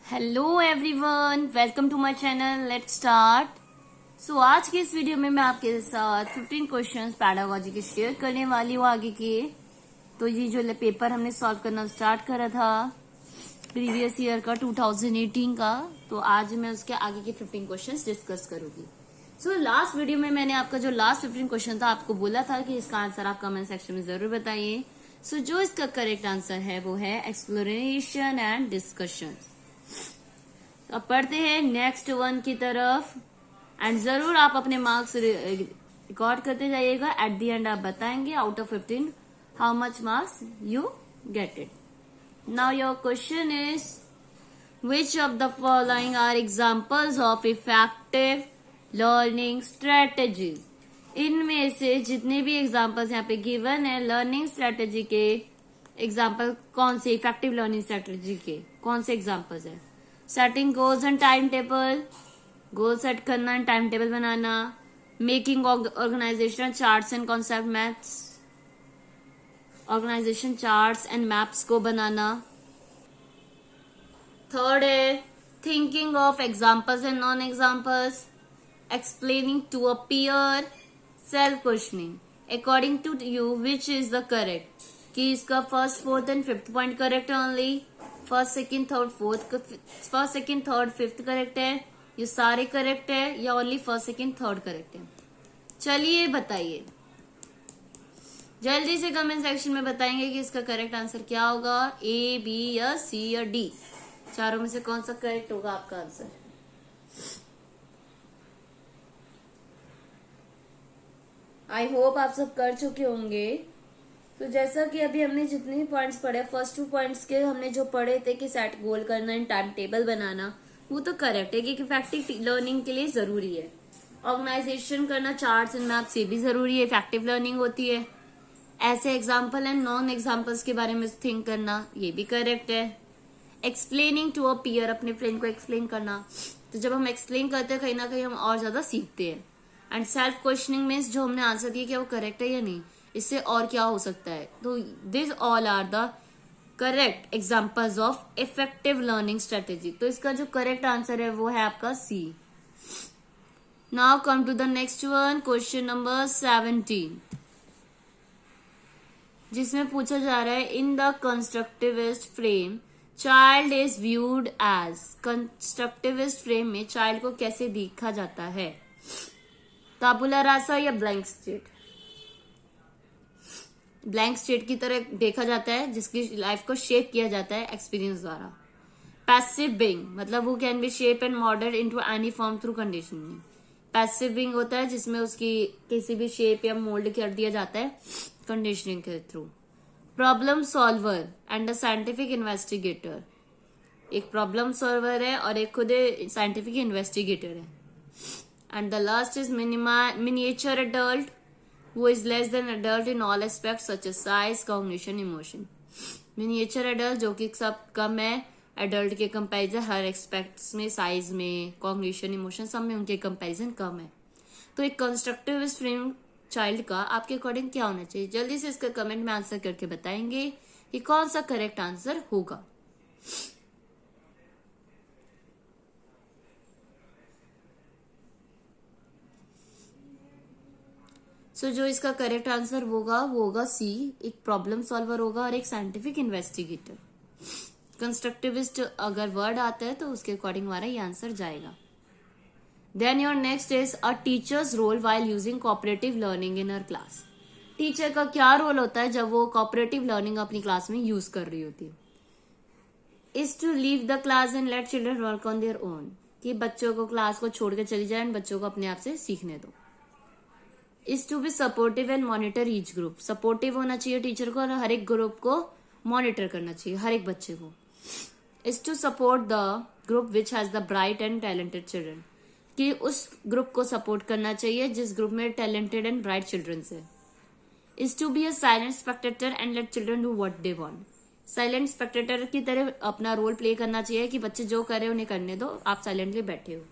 Hello everyone, welcome to my channel. Let's start. So आज के इस वीडियो में मैं आपके साथ 15 क्वेश्चंस पैडागोजी के शेयर करने वाली हूँ आगे के। तो ये जो पेपर हमने सॉल्व करना स्टार्ट करा था प्रीवियस ईयर का 2018 का, तो आज मैं उसके आगे के 15 क्वेश्चंस डिस्कस करूंगी। सो लास्ट वीडियो में मैंने आपका जो लास्ट 15 क्वेश्चन था आपको बोला था कि इसका आंसर आप कमेंट सेक्शन में जरूर बताइए। सो जो इसका करेक्ट आंसर है वो है एक्सप्लोरेशन एंड डिस्कशन। अब पढ़ते हैं नेक्स्ट वन की तरफ एंड जरूर आप अपने मार्क्स रिकॉर्ड करते जाइएगा। एट द एंड आप बताएंगे out of 15 how much marks you get it. Now your question is which of the following are examples of effective learning strategies. इनमें से जितने भी एग्जाम्पल्स यहाँ पे गिवन है लर्निंग स्ट्रेटेजी के एग्जाम्पल कौन से, इफेक्टिव लर्निंग स्ट्रेटेजी के कौन से एग्जाम्पल्स है। Setting goals and time table, goal set करना एंड टाइम टेबल बनाना, making organization charts and concept maps, organization charts and maps को बनाना। थर्ड है thinking of examples and non examples, explaining to a peer, self questioning according to you which is the correct, कि इसका first fourth and fifth point correct है only, first second third fourth, first second third fifth correct है, ये सारे correct है या only first second third correct है। चलिए बताइए, जल्दी से कमेंट सेक्शन में बताएंगे कि इसका करेक्ट आंसर क्या होगा, ए, बी या सी या डी। चारों में से कौन सा करेक्ट होगा आपका आंसर। आई होप आप सब कर चुके होंगे। तो जैसा कि अभी हमने जितने भी पॉइंट्स पढ़े, फर्स्ट 2 पॉइंट्स के हमने जो पढ़े थे कि सेट गोल करना एंड टाइम टेबल बनाना, वो तो करेक्ट है कि इफेक्टिव लर्निंग के लिए जरूरी है। ऑर्गेनाइजेशन करना, चार्ट्स एंड मैप्स, ये भी जरूरी है, इफेक्टिव लर्निंग होती है। ऐसे एग्जाम्पल एंड नॉन एग्जाम्पल्स के बारे में थिंक करना, ये भी करेक्ट है। एक्सप्लेनिंग टू अ पीयर, अपने फ्रेंड को एक्सप्लेन करना, तो जब हम एक्सप्लेन करते हैं कहीं ना कहीं हम और ज्यादा सीखते हैं। एंड सेल्फ क्वेश्चनिंग मीन्स जो हमने आंसर दिया क्या वो करेक्ट है या नहीं, इससे और क्या हो सकता है। तो this all are the correct examples of effective learning strategy. तो इसका जो करेक्ट आंसर है वो है आपका C. Now come to the next one, question number 17, जिसमें पूछा जा रहा है in the constructivist frame child is viewed as. Constructivist frame में चाइल्ड को कैसे देखा जाता है, ताबुला रासा या ब्लैंक स्टेट। ब्लैंक स्टेट की तरह देखा जाता है जिसकी लाइफ को शेप किया जाता है एक्सपीरियंस द्वारा। पैसिव बीइंग मतलब वो can be shape and model into any form through conditioning. Passive being होता है जिसमें उसकी किसी भी शेप या मोल्ड कर दिया जाता है कंडीशनिंग के through. Problem solver and a scientific investigator, एक प्रॉब्लम सॉल्वर है और एक खुद साइंटिफिक इन्वेस्टिगेटर है। And the last is miniature adult who is less than adult in all aspects such as size, cognition, emotion. Miniature adult जो कि सब कम है adult के कंपेरिजन, हर एक्सपेक्ट्स में, साइज में, कॉग्निशन, इमोशन सब में उनके कंपेरिजन कम है। तो एक कंस्ट्रक्टिविस्ट फ्रेम चाइल्ड का आपके अकॉर्डिंग क्या होना चाहिए, जल्दी से इसका कमेंट में आंसर करके बताएंगे कि कौन सा करेक्ट आंसर होगा। सो जो इसका करेक्ट आंसर होगा वो होगा सी, एक प्रॉब्लम सॉल्वर होगा और एक साइंटिफिक इन्वेस्टिगेटर। कंस्ट्रक्टिविस्ट अगर वर्ड आता है तो उसके अकॉर्डिंग हमारा ये आंसर जाएगा। Then your next is a teacher's role while using cooperative learning in her class. Teacher का क्या रोल होता है जब वो कोऑपरेटिव लर्निंग अपनी क्लास में यूज कर रही होती है। Is to leave the class and let children work on their own, कि बच्चों को क्लास को छोड़ के चली जाए और बच्चों को अपने आप से सीखने दो। Is to be supportive and monitor each group, supportive होना चाहिए टीचर को और हर एक ग्रुप को मॉनिटर करना चाहिए, हर एक बच्चे को। Is to support the group which has the bright and talented children, कि उस ग्रुप को सपोर्ट करना चाहिए जिस ग्रुप में टैलेंटेड एंड ब्राइट चिल्ड्रन है। Is to be a silent spectator and let children do what they want, silent spectator की तरह अपना रोल प्ले करना चाहिए कि बच्चे जो कर रहे हैं उन्हें करने दो, आप साइलेंटली बैठे हो।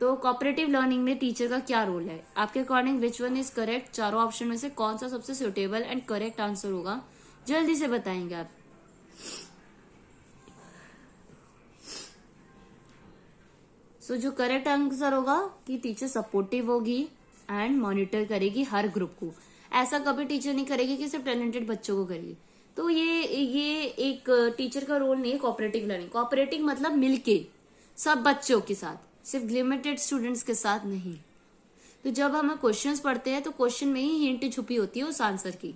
तो कोऑपरेटिव लर्निंग में टीचर का क्या रोल है आपके according, which one is correct. चारों ऑप्शन में से कौन सा सबसे सुटेबल एंड करेक्ट आंसर होगा, जल्दी से बताएंगे आप। सो जो करेक्ट आंसर होगा कि टीचर सपोर्टिव होगी एंड मॉनिटर करेगी हर ग्रुप को। ऐसा कभी टीचर नहीं करेगी कि सिर्फ टैलेंटेड बच्चों को करेगी। तो ये एक टीचर का रोल नहीं है कोऑपरेटिव लर्निंग। कोऑपरेटिव मतलब मिलके सब बच्चों के साथ, सिर्फ लिमिटेड स्टूडेंट्स के साथ नहीं। तो जब हम क्वेश्चंस पढ़ते हैं तो क्वेश्चन में ही हिंट छुपी होती है उस आंसर की।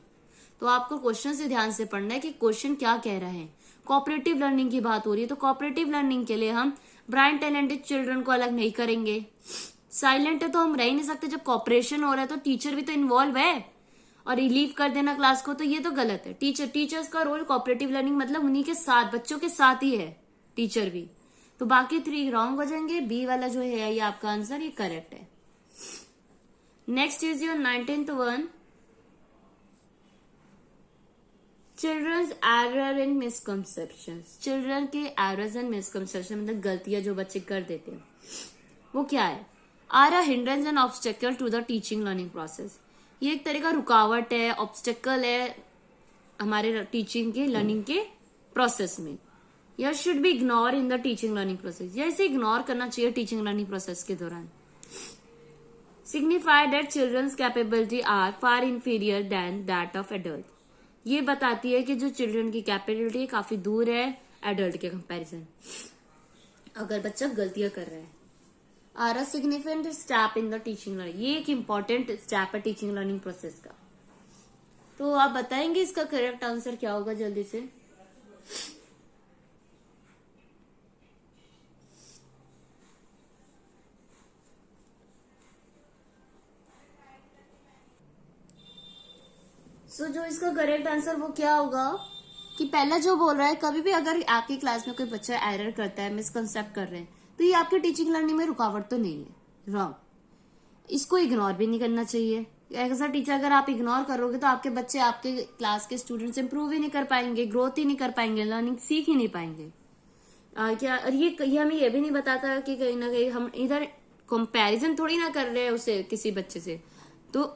तो आपको क्वेश्चन से ध्यान से पढ़ना है कि क्वेश्चन क्या कह रहा है। कोऑपरेटिव लर्निंग की बात हो रही है तो कोऑपरेटिव लर्निंग के लिए हम ब्राइट टैलेंटेड चिल्ड्रन को अलग नहीं करेंगे। साइलेंट है तो हम रह ही नहीं सकते। जब कॉपरेशन हो रहा है तो टीचर भी तो इन्वॉल्व है, और रिलीव कर देना क्लास को तो ये तो गलत है। टीचर्स का रोल कोऑपरेटिव लर्निंग मतलब उन्हीं के साथ, बच्चों के साथ ही है टीचर भी। तो बाकी 3 रॉन्ग हो जाएंगे। बी वाला जो है ये आपका आंसर, ये करेक्ट है। Next is your 19th one, children's error and misconceptions. Children के एरर्स एंड मिसकंसेप्शन मतलब गलतियां जो बच्चे कर देते हैं वो क्या है? Are a hindrance and obstacle to the teaching learning process. ये एक तरह का रुकावट है, ऑब्स्टेकल है हमारे टीचिंग के लर्निंग के प्रोसेस में। या should be ignore in the teaching learning process, या इसे इग्नोर करना चाहिए टीचिंग लर्निंग प्रोसेस के दौरान। Signify that children's capability are far inferior than that of adult. ये बताती है कि जो चिल्ड्रन की कैपेबिलिटी है काफी दूर है एडल्ट के कंपैरिजन, अगर बच्चा गलतियां कर रहा है। Are a significant step in the teaching learning, ये एक इंपॉर्टेंट स्टेप है टीचिंग लर्निंग प्रोसेस का। तो आप बताएंगे इसका करेक्ट आंसर क्या होगा जल्दी से? सो जो इसका करेक्ट आंसर वो क्या होगा कि पहला जो बोल रहा है, कभी भी अगर आपकी क्लास में कोई बच्चा एरर करता है, मिसकंसेप्ट कर रहे हैं, तो ये आपके टीचिंग लर्निंग में रुकावट तो नहीं है, रॉन्ग। इसको इग्नोर भी नहीं करना चाहिए। ऐसा टीचर अगर आप इग्नोर करोगे तो आपके बच्चे, आपके क्लास के स्टूडेंट्स इंप्रूव ही नहीं कर पाएंगे, ग्रोथ ही नहीं कर पाएंगे, लर्निंग सीख ही नहीं पाएंगे। क्या और ये हमें ये भी नहीं बताता कि कहीं ना कहीं हम इधर कंपैरिजन थोड़ी ना कर रहे हैं उसे किसी बच्चे से, तो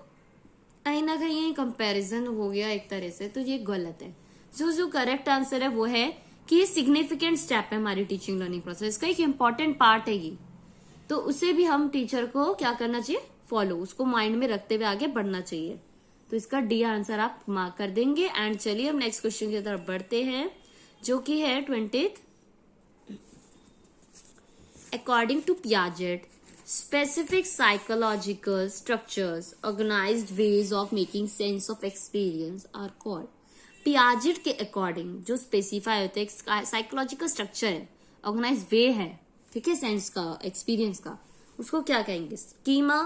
कहीं ना कहीं कंपैरिजन हो गया एक तरह से, तो ये गलत है। जो करेक्ट आंसर है वो है कि ये सिग्निफिकेंट स्टेप है हमारी टीचिंग लर्निंग प्रोसेस का, एक इंपॉर्टेंट पार्ट है ये। तो उसे भी हम टीचर को क्या करना चाहिए? फॉलो, उसको माइंड में रखते हुए आगे बढ़ना चाहिए। तो इसका डी आंसर आप मार्क कर देंगे। एंड चलिए हम नेक्स्ट क्वेश्चन की तरफ बढ़ते हैं जो कि है 20th। According to Piaget, specific psychological structures, organized ways of making sense of experience are called. Piaget के अकॉर्डिंग जो स्पेसिफाई होते हैं साइकोलॉजिकल स्ट्रक्चर है, ऑर्गेनाइज वे है, ठीक है, सेंस का, एक्सपीरियंस का, उसको क्या कहेंगे? स्कीमा,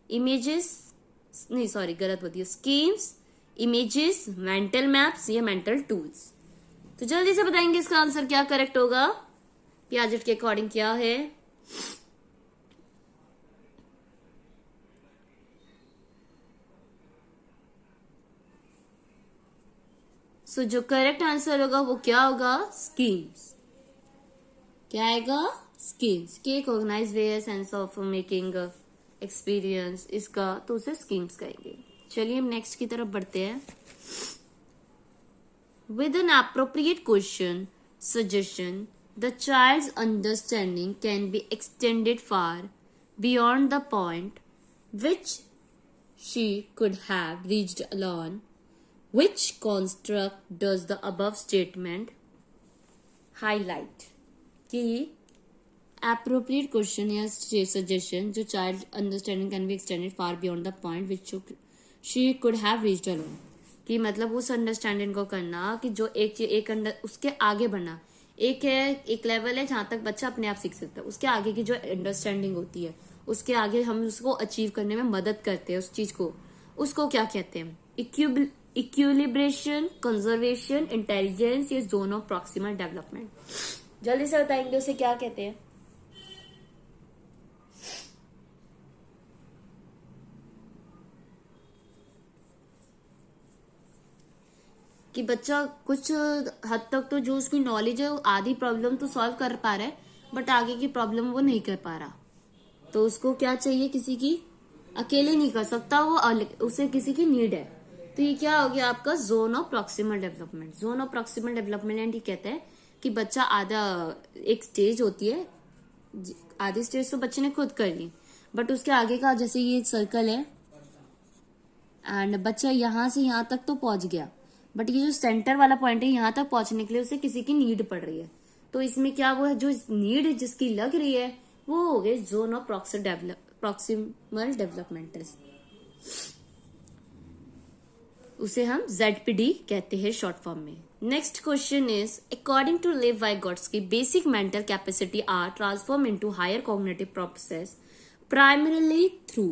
इमेजेस, नहीं सॉरी गलत होती है, स्कीम्स, इमेजेस, मेंटल मैप्स या मेंटल टूल्स। तो जल्दी से बताएंगे इसका आंसर क्या करेक्ट होगा, पियाजेट के अकॉर्डिंग क्या है? सो जो करेक्ट आंसर होगा वो क्या होगा? स्कीम्स। क्या आएगा? स्कीम्स। के एक ऑर्गेनाइज वे है सेंस ऑफ मेकिंग एक्सपीरियंस, इसका तो उसे स्कीम्स कहेंगे। चलिए हम नेक्स्ट की तरफ बढ़ते हैं। With N appropriate question suggestion, the child's understanding can be extended far beyond the point which she could have reached alone. Which construct does the above statement highlight? कि appropriate question या suggestion जो child understanding can be extended far beyond the point which she could have reached alone. कि मतलब उस understanding को करना कि जो उसके आगे बढ़ना। एक लेवल है जहां तक बच्चा अपने आप सीख सकता है, उसके आगे की जो अंडरस्टैंडिंग होती है, उसके आगे हम उसको अचीव करने में मदद करते हैं उस चीज को, उसको क्या कहते हैं? इक्विलिब्रेशन, कंजर्वेशन, इंटेलिजेंस, ये जोन ऑफ प्रॉक्सिमल डेवलपमेंट। जल्दी से बताएंगे उसे क्या कहते हैं? कि बच्चा कुछ हद तक तो जो उसकी नॉलेज है आधी प्रॉब्लम तो सॉल्व कर पा रहा है, बट आगे की प्रॉब्लम वो नहीं कर पा रहा, तो उसको क्या चाहिए? किसी की, अकेले नहीं कर सकता वो, उसे किसी की नीड है। तो ये क्या हो गया आपका? Zone of proximal development. Zone of proximal development ये कहते हैं कि बच्चा आधा, एक स्टेज होती है आधी स्टेज तो बच्चे ने खुद कर ली, बट उसके आगे का जैसे ये सर्कल है एंड बच्चा यहां से यहां तक तो पहुंच गया, बट ये जो सेंटर वाला पॉइंट है यहां तक पहुंचने के लिए उसे किसी की नीड पड़ रही है। तो इसमें क्या वो है, जो नीड जिसकी लग रही है वो हो गए जोन ऑफ प्रॉक्सिमल डेवलपमेंटल, उसे हम ZPD कहते हैं शॉर्ट फॉर्म में। Next question is according to Lev Vygotsky basic mental capacity are transform into higher cognitive process primarily through,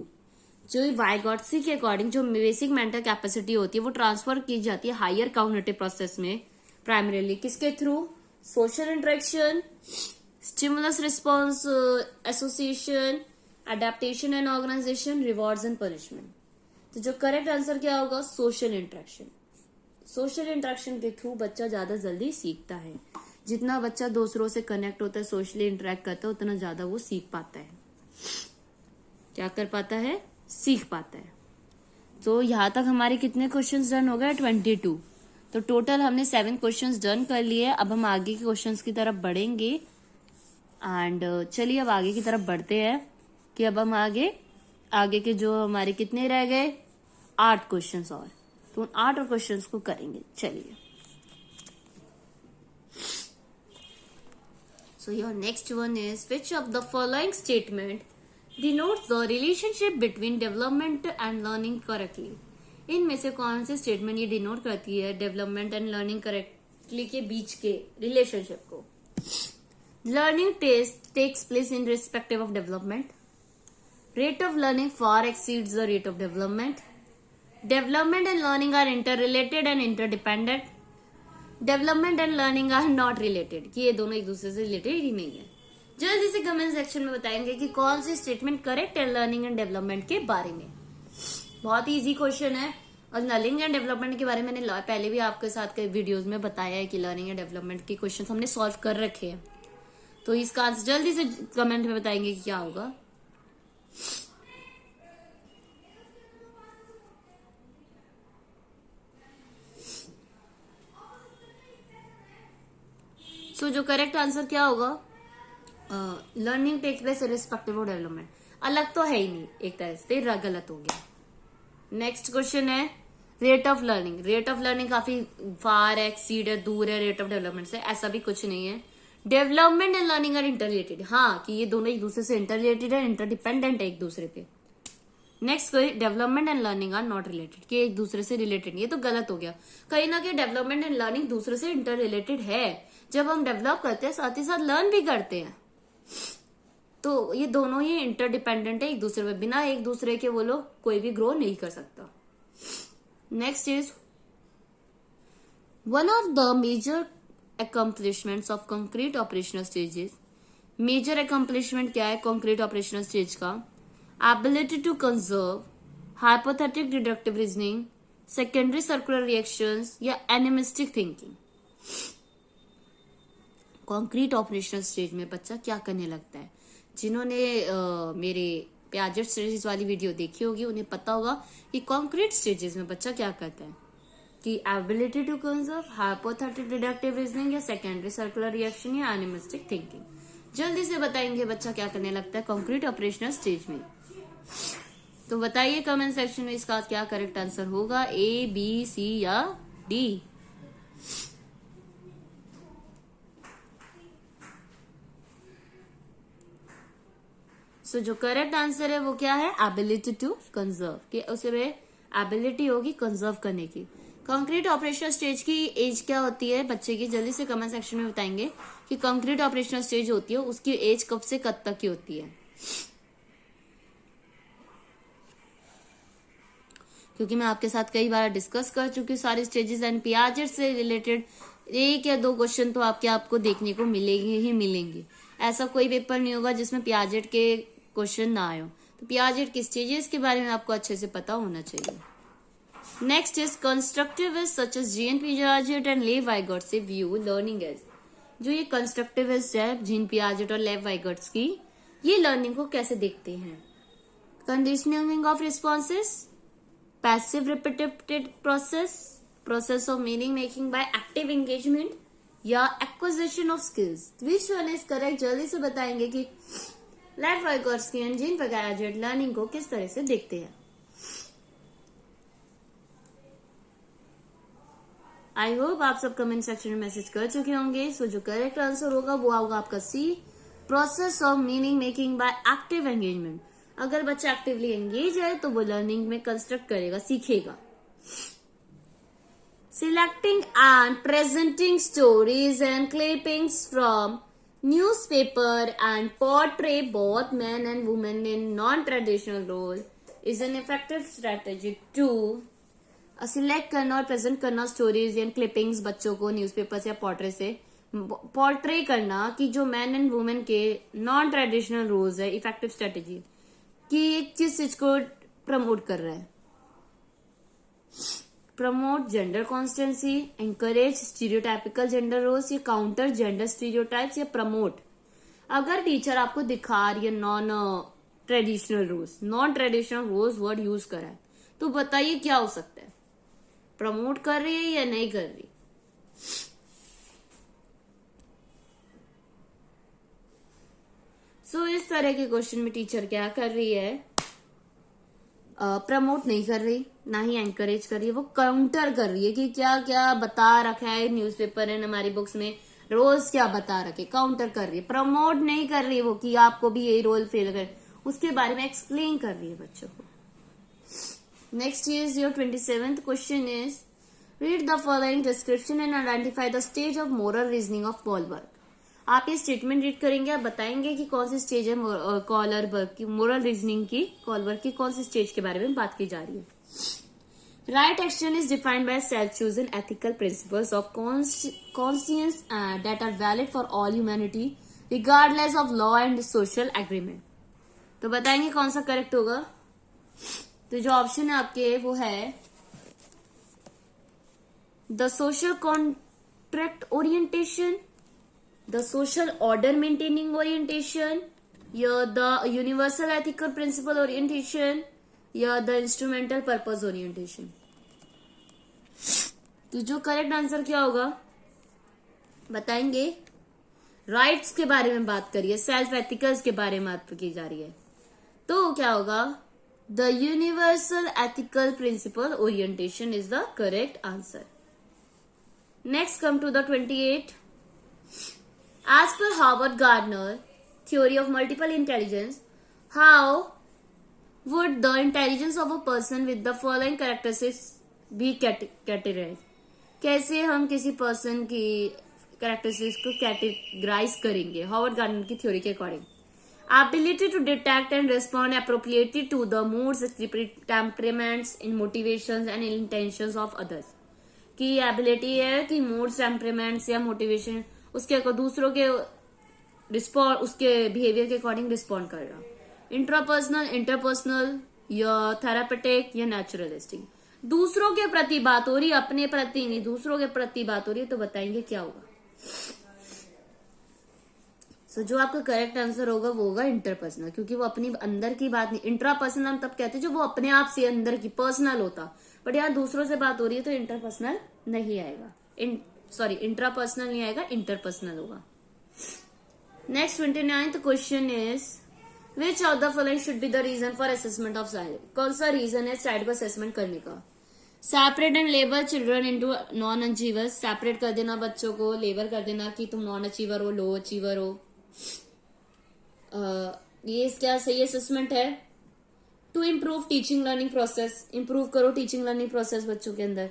जो वाइगोट्स्की के अकॉर्डिंग जो बेसिक मेंटल कैपेसिटी होती है वो ट्रांसफर की जाती है हायर कॉग्निटिव प्रोसेस में प्राइमरीली किसके through, social interaction, stimulus response association, adaptation and organisation, rewards and punishment. तो जो करेक्ट आंसर क्या होगा, सोशल इंटरेक्शन। सोशल इंटरेक्शन के थ्रू बच्चा ज्यादा जल्दी सीखता है। जितना बच्चा दूसरों से कनेक्ट होता है, सोशली इंटरेक्ट करता है, उतना ज्यादा वो सीख पाता है। क्या कर पाता है, सीख पाता है। तो यहां तक हमारे कितने क्वेश्चंस डन हो गए, 22। तो टोटल हमने 7 क्वेश्चंस डन कर लिए। अब हम आगे के क्वेश्चंस की तरफ बढ़ेंगे एंड चलिए अब आगे की तरफ बढ़ते हैं कि अब हम आगे के जो हमारे कितने रह गए, 8 क्वेश्चंस और, तो उन 8 क्वेश्चंस को करेंगे। चलिए, so your next one is which of the following statement denotes the relationship between development and learning correctly. इनमें से कौन सी स्टेटमेंट ये डिनोट करती है डेवलपमेंट एंड लर्निंग करेक्टली के बीच के रिलेशनशिप को। Learning takes place in respective of development, rate of learning far exceeds the rate of development, development and learning are interrelated and interdependent, development and learning are not related, कि ये दोनों एक दूसरे से related ही नहीं है। जल्दी से कमेंट सेक्शन में बताएंगे कि कौन सी स्टेटमेंट करेक्ट है लर्निंग एंड डेवलपमेंट के बारे में। बहुत ही इजी क्वेश्चन है और लर्निंग एंड डेवलपमेंट के बारे में मैंने पहले भी आपके साथ कई वीडियोस में बताया है कि लर्निंग एंड डेवलपमेंट के क्वेश्चन हमने सॉल्व कर रखे हैं। तो इसका आंसर जल्दी से कमेंट में बताएंगे कि क्या होगा। सो जो करेक्ट आंसर क्या होगा, learning takes place respective of development. अलग तो है ही नहीं, एक तरह से गलत हो गया। नेक्स्ट क्वेश्चन है rate of learning. Rate of learning काफी फार एक्सीड है, दूर है रेट ऑफ डेवलपमेंट से, ऐसा भी कुछ नहीं है। Development and learning are interrelated, हाँ कि ये दोनों एक दूसरे से इंटररिलेटेड है, इंटरडिपेंडेंट है एक दूसरे पे। Next development and learning are not related, कि एक दूसरे से रिलेटेड, ये तो गलत हो गया। कहीं ना कहीं डेवलपमेंट एंड लर्निंग दूसरे से इंटर रिलेटेड है। जब हम डेवलप करते हैं साथ ही साथ लर्न भी करते हैं, तो ये दोनों ही इंटरडिपेंडेंट है एक दूसरे पे, बिना एक दूसरे के वो लोग कोई भी ग्रो नहीं कर सकता। Next is one of the major accomplishments of concrete operational stages। Major accomplishment क्या है concrete operational stage का, ability to conserve, hypothetic deductive reasoning, secondary circular reactions या animistic thinking। concrete operational stage में बच्चा क्या करने लगता है, जिन्होंने मेरे पियाजेट स्टेजेस वाली वीडियो देखी होगी उन्हें पता होगा कि concrete stages में बच्चा क्या करता है, कि ability to conserve, hypothetic deductive reasoning या सेकेंडरी सर्कुलर रिएक्शन या एनिमिस्टिक थिंकिंग। जल्दी से बताएंगे बच्चा क्या करने लगता है कॉन्क्रीट ऑपरेशनल स्टेज में। तो बताइए कमेंट सेक्शन में इसका क्या करेक्ट आंसर होगा, ए, बी, सी या डी। सो जो करेक्ट आंसर है वो क्या है, एबिलिटी टू कंजर्व, कि उसे एबिलिटी होगी कंजर्व करने की। कंक्रीट ऑपरेशनल स्टेज की एज क्या होती है बच्चे की, जल्दी से कमेंट सेक्शन में बताएंगे कि कंक्रीट ऑपरेशनल स्टेज होती है उसकी एज कब से कब तक की होती है। क्योंकि मैं आपके साथ कई बार डिस्कस कर चुकी हूँ सारी स्टेजेस एंड पियाजेट से रिलेटेड 1 या 2 क्वेश्चन तो आपको देखने को मिलेंगे ही मिलेंगे। ऐसा कोई पेपर नहीं होगा जिसमें पियाजेट के क्वेश्चन ना आए हो। तो पियाजेट के स्टेजेस के बारे में आपको अच्छे से पता होना चाहिए। Next is constructivists such as Jean Piaget and Lev Vygotsky view learning as। जो ये constructivist है जीन पियाजेट और लेव वाइगोट्स की, ये लर्निंग को कैसे देखते हैं, conditioning of responses, passive repeated process of meaning making by active engagement, या acquisition of skills? Which one is correct? जल्दी से बताएंगे कि लाइफ वर्कर्स की जीन पर ग्रेजुएट लर्निंग को किस तरह से देखते हैं। आई होप आप सब कमेंट सेक्शन में मैसेज कर चुके होंगे। सो जो करेक्ट आंसर होगा वो होगा आपका C, process of meaning making by active engagement. अगर बच्चा एक्टिवली एंगेज है तो वो लर्निंग में कंस्ट्रक्ट करेगा, सीखेगा। Selecting and presenting stories and clippings from newspaper and portray both men and women in non-traditional role is an effective strategy to select करना और प्रेजेंट करना स्टोरीज या क्लिपिंग्स बच्चों को न्यूज़पेपर या पोर्ट्रे से पोर्ट्रे करना कि जो मैन एंड वुमेन के नॉन ट्रेडिशनल रोल्स है, इफेक्टिव स्ट्रेटेजी कि किस चीज को प्रमोट कर रहा है। Promote gender constancy, encourage stereotypical gender roles, या काउंटर जेंडर स्टीरियोटाइप्स, या प्रमोट। अगर टीचर आपको दिखा रही है non traditional roles word use करा है तो बताइए क्या हो सकता है? प्रमोट कर रही है या नहीं कर रही? सो इस तरह के क्वेश्चन में टीचर क्या कर रही है? प्रमोट नहीं कर रही, ना ही एंकरेज कर रही है, वो काउंटर कर रही है कि क्या क्या बता रखा है न्यूज़पेपर एंड हमारी बुक्स में, रोल्स क्या बता रखे, काउंटर कर रही है। प्रमोट नहीं कर रही वो कि आपको भी यही रोल फेल कर, उसके बारे में एक्सप्लेन कर रही है बच्चों को। Next is your 27th question is read the following description and identify the stage of moral reasoning of Kohlberg। आप ये स्टेटमेंट रीड करेंगे, आप बताएंगे कि कौन सी स्टेज है कोहलबर्ग की मोरल रीजनिंग की, कोहलबर्ग की कौन सी स्टेज के बारे में बात की जा रही है। Right action is defined by self chosen ethical principles of conscience that are valid for all humanity regardless of law and social agreement. तो बताएंगे कौन सा करेक्ट होगा। तो जो ऑप्शन है आपके वो है the social contract orientation, the social order maintaining orientation, या the universal ethical principle orientation, या द इंस्ट्रूमेंटल पर्पस ओरिएंटेशन। तो जो करेक्ट आंसर क्या होगा बताएंगे। राइट्स के बारे में बात करिए, सेल्फ एथिकल्स के बारे में बात की जा रही है, तो क्या होगा? The universal ethical principle orientation is the correct answer. Next come to the 28. As per Howard Gardner theory of multiple intelligence, how would the intelligence of a person with the following characteristics be categorized? कैसे हम किसी person की characteristics को categorise करेंगे Howard gardener की theory के according? Ability to detect and respond appropriately to the moods, temperaments, in motivations and intentions of others। की ability है कि मूड्स, टेम्परेमेंट्स या मोटिवेशन उसके दूसरों के रिस्पॉन्ड, उसके बिहेवियर के अकॉर्डिंग रिस्पॉन्ड कर रहा। इंट्रापर्सनल, इंटरपर्सनल, या थेरापेटिक, या नेचुरलिस्टिक। दूसरों के प्रति बात हो रही, अपने प्रति नहीं, दूसरों के प्रति बात हो रही है, तो बताएंगे क्या होगा। सो जो आपका करेक्ट आंसर होगा वो होगा इंटरपर्सनल, क्योंकि वो अपनी अंदर की बात नहीं। इंट्रापर्सनल हम तब कहते हैं जो वो अपने आप से अंदर की पर्सनल होता, बट यहाँ दूसरों से बात हो रही है तो इंटरपर्सनल नहीं आएगा, इंट्रापर्सनल नहीं आएगा, इंटरपर्सनल होगा। Next 29th question is which of the following should be the reason for assessment of child? कौन सा रीजन है चाइल्ड को असेसमेंट करने का? Separate and label children into non achievers, separate कर देना बच्चों को, लेबर कर देना कि तुम नॉन अचीवर हो, लो अचीवर हो। ये क्या सही असेसमेंट है? To improve teaching learning process, improve करो टीचिंग लर्निंग प्रोसेस बच्चों के अंदर,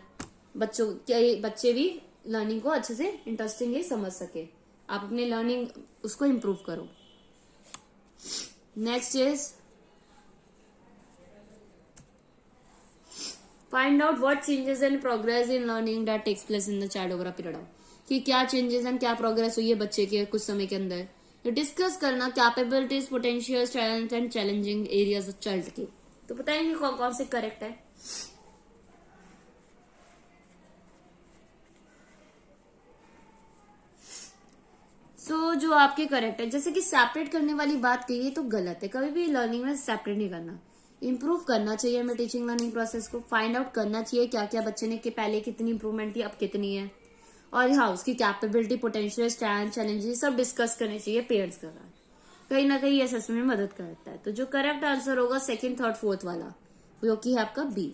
बच्चे भी लर्निंग को अच्छे से इंटरेस्टिंगली समझ सके, आप अपने लर्निंग उसको इम्प्रूव करो। Next is find out what changes and progress in learning that takes place in the child over a period of, कि क्या चेंजेस एंड क्या प्रोग्रेस हुई है बच्चे के कुछ समय के अंदर। डिस्कस करना capabilities, potential, talent and challenging areas of child के। तो बताएंगे कौन कौन से करेक्ट है। सो जो आपके करेक्ट है, जैसे कि सेपरेट करने वाली बात कही है तो गलत है, कभी भी लर्निंग में सेपरेट नहीं करना। इंप्रूव करना चाहिए हमें टीचिंग लर्निंग प्रोसेस को, फाइंड आउट करना चाहिए क्या क्या बच्चे ने कि पहले कितनी इंप्रूवमेंट थी अब कितनी है, और हाँ, उसकी कैपेबिलिटी, पोटेंशियल, स्टैंड, चैलेंजेस सब डिस्कस करने चाहिए पेरेंट्स के साथ। कहीं ना कहीं असेसमेंट में मदद करता है। तो जो करेक्ट आंसर होगा सेकंड, थर्ड, फोर्थ वाला, जो कि है आपका B.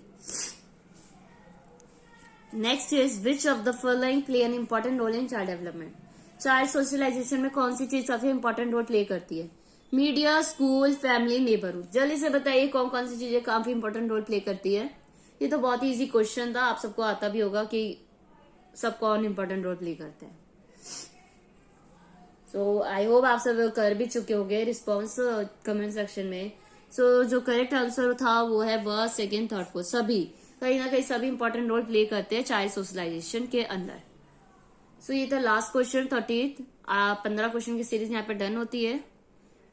Next is which of the following play an important role in child development. Child socialisation में कौन सी चीज सबसे इंपॉर्टेंट रोल प्ले करती है? Media, school, family, neighbourhood. जल्दी से बताइए कौन कौन सी चीजें काफी इंपॉर्टेंट रोल प्ले करती है। ये तो बहुत ही इजी क्वेश्चन था, आप सबको आता भी होगा कि सब कौन इंपॉर्टेंट रोल प्ले करते हैं। सो आई होप आप सब कर भी चुके होंगे रिस्पॉन्स कमेंट सेक्शन में। सो जो करेक्ट आंसर था वो है फर्स्ट, सेकेंड, थर्ड, फोर्थ, सभी कहीं ना कहीं सभी इंपॉर्टेंट रोल प्ले करते हैं चाइल्ड सोशलाइजेशन के अंदर। सो ये था लास्ट क्वेश्चन 30th। 15 क्वेश्चन की सीरीज यहाँ पे डन होती है।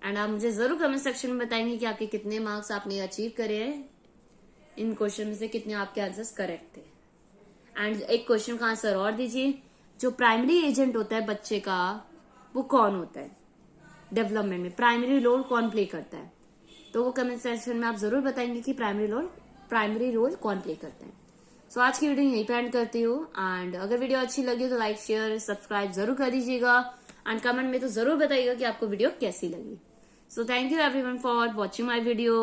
एंड आप मुझे जरूर कमेंट सेक्शन में बताएंगे कि आपके कितने मार्क्स आपने अचीव करे हैं, इन क्वेश्चन में से कितने आपके आंसर्स करेक्ट थे। एंड एक क्वेश्चन का आंसर और दीजिए, जो प्राइमरी एजेंट होता है बच्चे का वो कौन होता है डेवलपमेंट में, प्राइमरी रोल कौन प्ले करता है? तो वो कमेंट सेक्शन में आप जरूर बताएंगे कि प्राइमरी रोल कौन प्ले करता है। सो आज की वीडियो यहीं पे एंड करती हूँ। एंड अगर वीडियो अच्छी लगी तो लाइक, शेयर, सब्सक्राइब जरूर कर दीजिएगा। एंड कमेंट में तो जरूर बताइएगा कि आपको वीडियो कैसी लगी। So thank you everyone for watching my video.